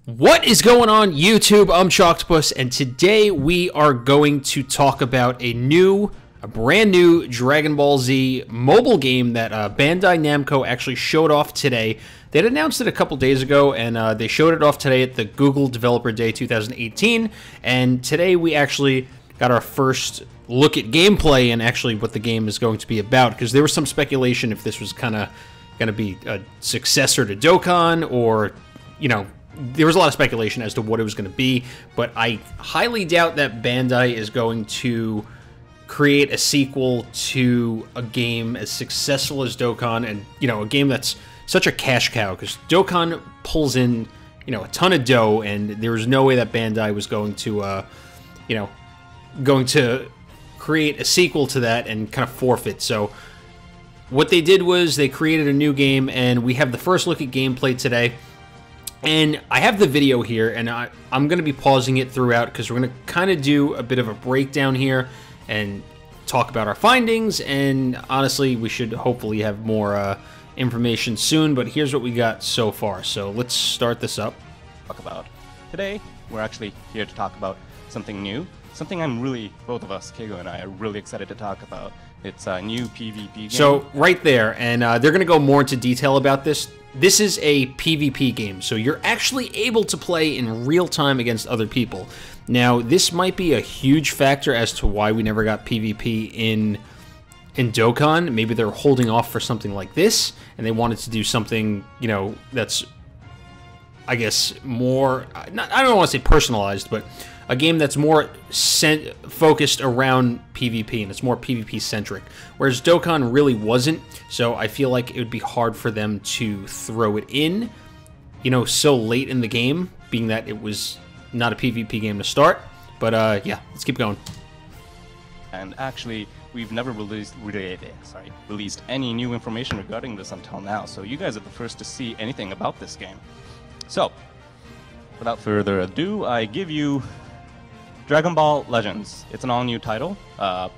What is going on, YouTube? I'm Chalktopus, and today we are going to talk about a brand new Dragon Ball Z mobile game that Bandai Namco actually showed off today. They had announced it a couple days ago, and they showed it off today at the Google Developer Day 2018, and today we actually got our first look at gameplay and actually what the game is going to be about, because there was some speculation if this was kind of going to be a successor to Dokkan, or, you know, there was a lot of speculation as to what it was going to be, but I highly doubt that Bandai is going to create a sequel to a game as successful as Dokkan, and, you know, a game that's such a cash cow, because Dokkan pulls in, you know, a ton of dough, and there was no way that Bandai was going to, going to create a sequel to that and kind of forfeit. So what they did was they created a new game, and we have the first look at gameplay today. And I have the video here, and I'm going to be pausing it throughout because we're going to kind of do a bit of a breakdown here and talk about our findings. And honestly, we should hopefully have more information soon, but here's what we got so far. So let's start this up. Today, we're actually here to talk about something new, something both of us, Keigo and I, are really excited to talk about. It's a new PvP game. So right there, and they're going to go more into detail about this. This is a PvP game, so you're actually able to play in real time against other people. Now, this might be a huge factor as to why we never got PvP in Dokkan. Maybe they're holding off for something like this, and they wanted to do something, you know, that's, I guess, more, I don't want to say personalized, but a game that's more focused around PvP, and it's more PvP-centric, whereas Dokkan really wasn't, so I feel like it would be hard for them to throw it in, you know, so late in the game, being that it was not a PvP game to start. But, yeah, let's keep going. And actually, we've never released any new information regarding this until now, so you guys are the first to see anything about this game. So, without further ado, I give you Dragon Ball Legends. It's an all-new title of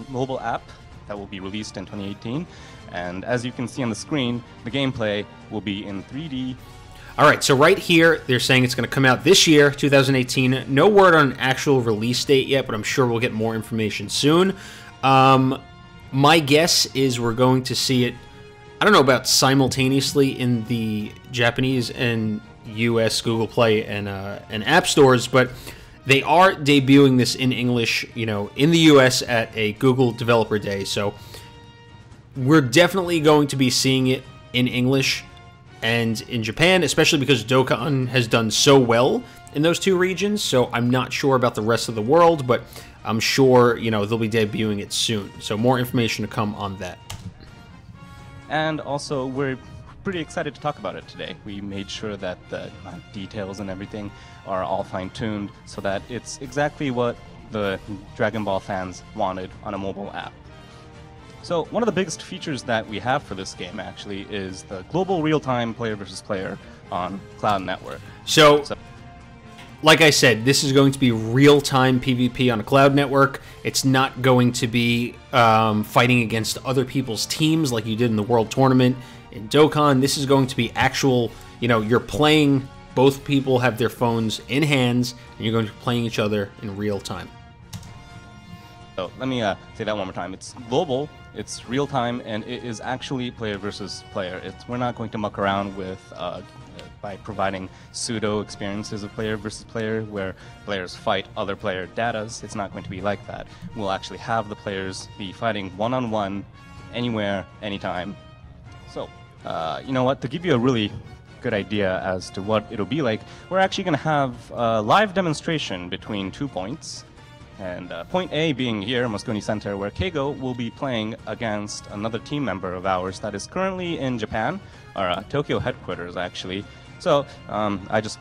mobile app that will be released in 2018. And as you can see on the screen, the gameplay will be in 3D. Alright, so right here, they're saying it's going to come out this year, 2018. No word on an actual release date yet, but I'm sure we'll get more information soon. My guess is we're going to see it, I don't know about simultaneously in the Japanese and US Google Play and App Stores, but they are debuting this in English, you know, in the US at a Google Developer Day. So we're definitely going to be seeing it in English and in Japan, especially because Dokkan has done so well in those two regions. So I'm not sure about the rest of the world, but I'm sure, you know, they'll be debuting it soon. So more information to come on that. And also, we're pretty excited to talk about it today. We made sure that the details and everything are all fine-tuned so that it's exactly what the Dragon Ball fans wanted on a mobile app. So one of the biggest features that we have for this game actually is the global real-time player versus player on Cloud Network. So like I said, this is going to be real-time PvP on a cloud network. It's not going to be fighting against other people's teams like you did in the World Tournament in Dokkan. This is going to be actual, you know, you're playing, both people have their phones in hands, and you're going to be playing each other in real time. So let me say that one more time. It's global, it's real time, and it is actually player versus player. We're not going to muck around with by providing pseudo experiences of player versus player where players fight other player datas. It's not going to be like that. We'll actually have the players be fighting one-on-one anywhere, anytime. So, you know what, to give you a really good idea as to what it'll be like, we're actually going to have a live demonstration between 2 points. And point A being here, Moscone Center, where Keigo will be playing against another team member of ours that is currently in Japan, our Tokyo headquarters, actually. So I just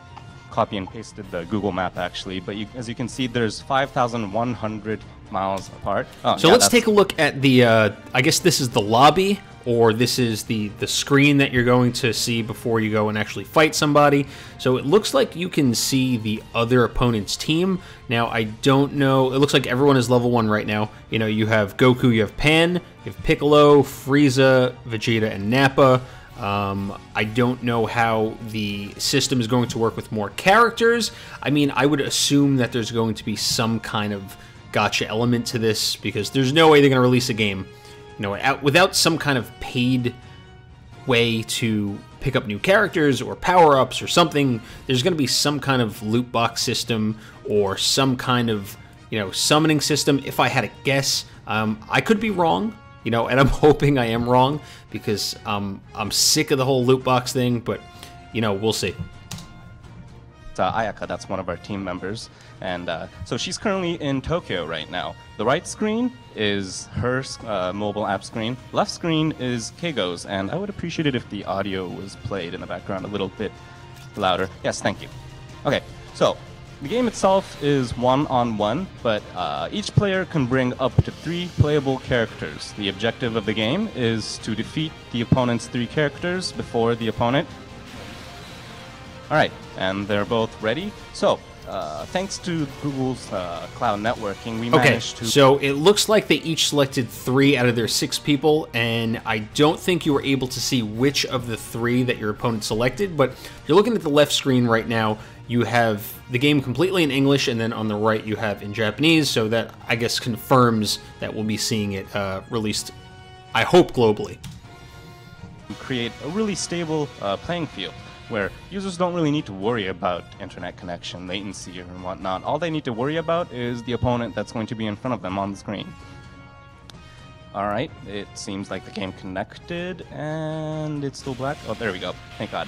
copy and pasted the Google map, actually, but as you can see, there's 5,100 miles apart. So yeah, let's take a look at the, I guess this is the lobby, or this is the screen that you're going to see before you go and actually fight somebody. So it looks like you can see the other opponent's team. Now, I don't know, it looks like everyone is level 1 right now. You know, you have Goku, you have Pan, you have Piccolo, Frieza, Vegeta, and Nappa. I don't know how the system is going to work with more characters. I mean, I would assume that there's going to be some kind of gotcha element to this, because there's no way they're going to release a game, you know, without some kind of paid way to pick up new characters or power-ups or something. There's going to be some kind of loot box system or some kind of, you know, summoning system. If I had to guess, I could be wrong, you know, and I'm hoping I am wrong, because I'm sick of the whole loot box thing, but, you know, we'll see. Ayaka, that's one of our team members, and so she's currently in Tokyo right now. The right screen is her mobile app screen. Left screen is Keigo's, and I would appreciate it if the audio was played in the background a little bit louder. Yes, thank you. Okay, so the game itself is one-on-one, but each player can bring up to 3 playable characters. The objective of the game is to defeat the opponent's 3 characters before the opponent. Alright, and they're both ready. So, thanks to Google's cloud networking, we managed to... So it looks like they each selected 3 out of their 6 people, and I don't think you were able to see which of the 3 that your opponent selected, but you're looking at the left screen right now. You have the game completely in English, and then on the right you have in Japanese, so that, I guess, confirms that we'll be seeing it released, I hope, globally. Create a really stable playing field, where users don't really need to worry about internet connection, latency, and whatnot. All they need to worry about is the opponent that's going to be in front of them on the screen. Alright, it seems like the game connected, and it's still black. Oh, there we go. Thank God.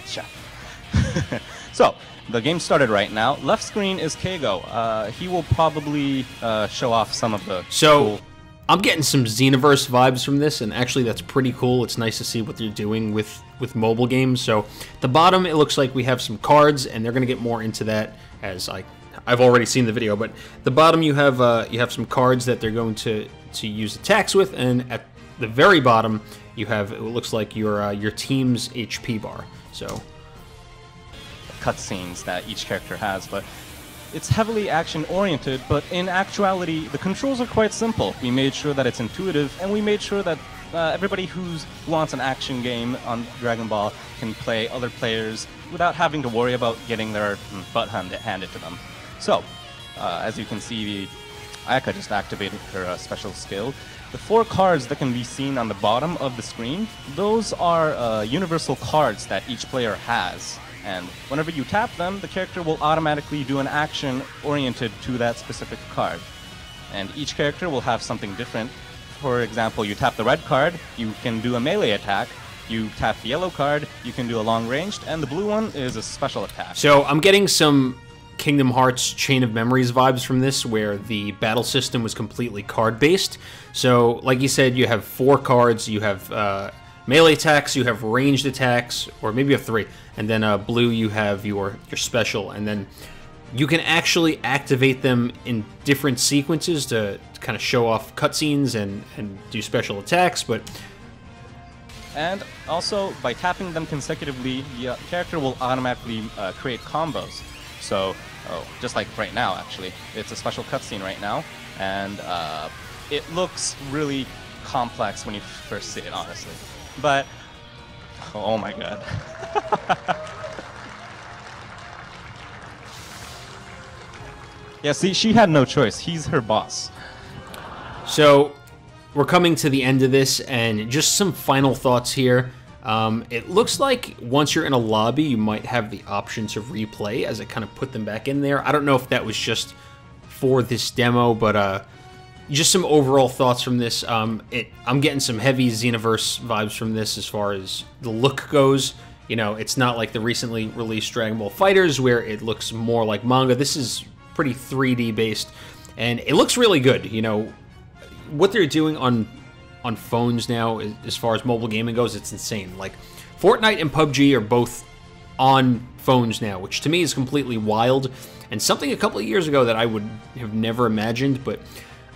Sha. So, the game started right now. Left screen is Keigo. He will probably show off some of the cool... I'm getting some Xenoverse vibes from this, and actually that's pretty cool. It's nice to see what they're doing with mobile games. So, at the bottom, it looks like we have some cards, and they're going to get more into that as I've already seen the video. But at the bottom, you have some cards that they're going to use attacks with, and at the very bottom, you have, it looks like, your team's HP bar. So, cutscenes that each character has, but it's heavily action-oriented, but in actuality, the controls are quite simple. We made sure that it's intuitive, and we made sure that everybody who wants an action game on Dragon Ball can play other players without having to worry about getting their butt handed to them. So, as you can see, Ayaka just activated her special skill. The 4 cards that can be seen on the bottom of the screen, those are universal cards that each player has. And whenever you tap them, the character will automatically do an action oriented to that specific card. And each character will have something different. For example, you tap the red card, you can do a melee attack. You tap the yellow card, you can do a long-ranged, and the blue one is a special attack. So I'm getting some Kingdom Hearts Chain of Memories vibes from this, where the battle system was completely card-based. So, like you said, you have 4 cards, you have melee attacks, you have ranged attacks, or maybe you have 3, and then blue you have your special, and then you can actually activate them in different sequences to kind of show off cutscenes and do special attacks, but... And also, by tapping them consecutively, the character will automatically create combos. So, just like right now, actually, it's a special cutscene right now, and it looks really complex when you first see it, honestly. But, oh my god. Yeah, see, she had no choice. He's her boss. So, we're coming to the end of this, and just some final thoughts here. It looks like once you're in a lobby, you might have the option to replay, as it kind of put them back in there. I don't know if that was just for this demo, but just some overall thoughts from this. I'm getting some heavy Xenoverse vibes from this as far as the look goes. You know, it's not like the recently released Dragon Ball FighterZ, where it looks more like manga. This is pretty 3D based, and it looks really good. You know, what they're doing on phones now, as far as mobile gaming goes, it's insane. Like, Fortnite and PUBG are both on phones now, which to me is completely wild, and something a couple of years ago that I would have never imagined. But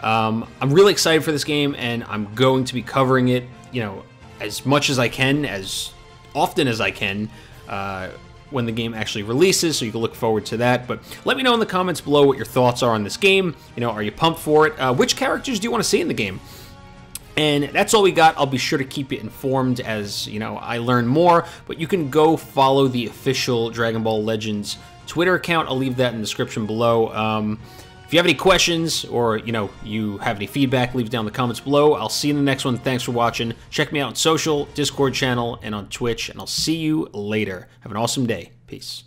I'm really excited for this game, and I'm going to be covering it, you know, as much as I can, as often as I can, when the game actually releases, so you can look forward to that. But let me know in the comments below what your thoughts are on this game. You know, are you pumped for it? Which characters do you want to see in the game? And that's all we got. I'll be sure to keep you informed as, you know, I learn more. But you can go follow the official Dragon Ball Legends Twitter account. I'll leave that in the description below. If you have any questions or, you know, you have any feedback, leave it down in the comments below. I'll see you in the next one. Thanks for watching. Check me out on social, Discord channel, and on Twitch. And I'll see you later. Have an awesome day. Peace.